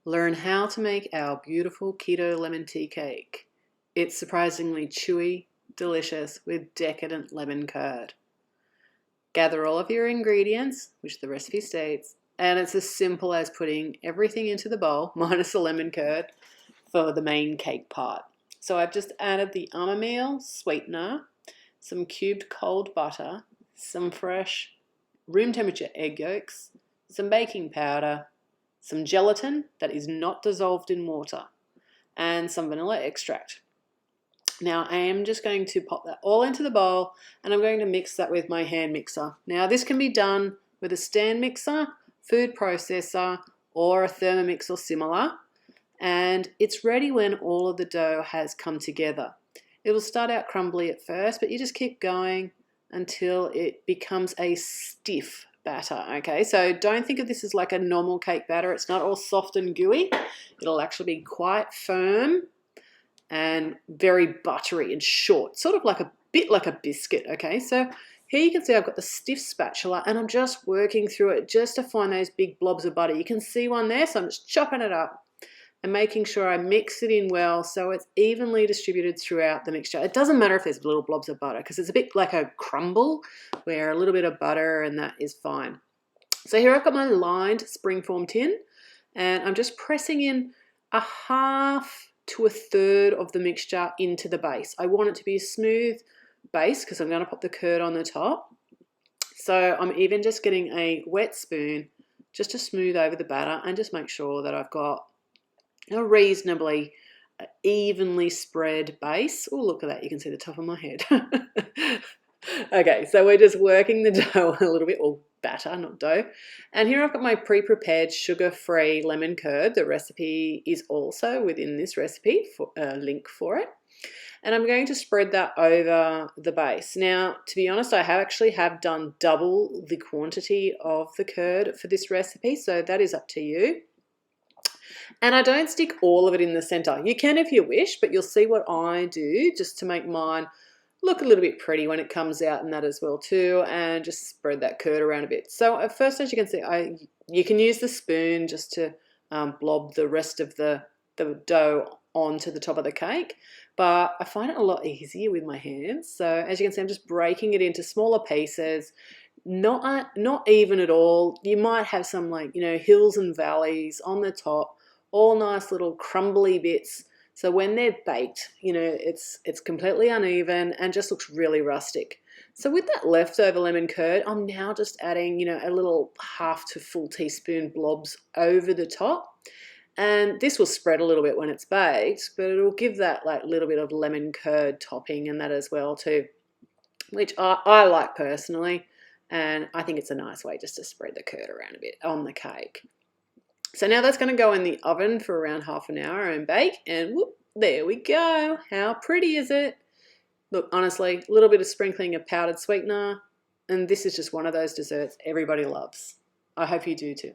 Learn how to make our beautiful keto lemon tea cake. It's surprisingly chewy, delicious with decadent lemon curd. Gather all of your ingredients, which the recipe states, and it's as simple as putting everything into the bowl, minus the lemon curd, for the main cake part. So I've just added the almond meal, sweetener, some cubed cold butter, some fresh room temperature egg yolks, some baking powder, some gelatin that is not dissolved in water, and some vanilla extract. Now I am just going to pop that all into the bowl, and I'm going to mix that with my hand mixer. Now this can be done with a stand mixer, food processor, or a Thermomix or similar, and it's ready when all of the dough has come together. It will start out crumbly at first, but you just keep going until it becomes a stiff batter. Okay, so don't think of this as like a normal cake batter. It's not all soft and gooey. It'll actually be quite firm and very buttery and short, sort of like a bit like a biscuit. Okay, so here you can see I've got the stiff spatula and I'm just working through it just to find those big blobs of butter. You can see one there, so I'm just chopping it up and making sure I mix it in well so it's evenly distributed throughout the mixture. It doesn't matter if there's little blobs of butter because it's a bit like a crumble where a little bit of butter and that is fine. So here I've got my lined springform tin and I'm just pressing in a half to a third of the mixture into the base. I want it to be a smooth base because I'm going to put the curd on the top. So I'm even just getting a wet spoon just to smooth over the batter and just make sure that I've got a reasonably evenly spread base. Oh, look at that. You can see the top of my head. Okay, so we're just working the dough a little bit, or batter, not dough. And here I've got my pre-prepared sugar-free lemon curd. The recipe is also within this recipe, for a link for it. And I'm going to spread that over the base. Now, to be honest, I actually have done double the quantity of the curd for this recipe, so that is up to you. And I don't stick all of it in the center. You can if you wish, but you'll see what I do just to make mine look a little bit pretty when it comes out and that as well too, and just spread that curd around a bit. So at first, as you can see, you can use the spoon just to blob the rest of the dough onto the top of the cake, but I find it a lot easier with my hands. So as you can see, I'm just breaking it into smaller pieces, not even at all. You might have some, like, you know, hills and valleys on the top, all nice little crumbly bits. So when they're baked, you know, it's completely uneven and just looks really rustic. So with that leftover lemon curd, I'm now just adding, you know, a little half to full teaspoon blobs over the top. And this will spread a little bit when it's baked, but it'll give that like little bit of lemon curd topping and that as well too, which I like personally. And I think it's a nice way just to spread the curd around a bit on the cake. So now that's going to go in the oven for around half an hour and bake, and whoop, there we go. How pretty is it? Look, honestly, a little bit of sprinkling of powdered sweetener, and this is just one of those desserts everybody loves. I hope you do too.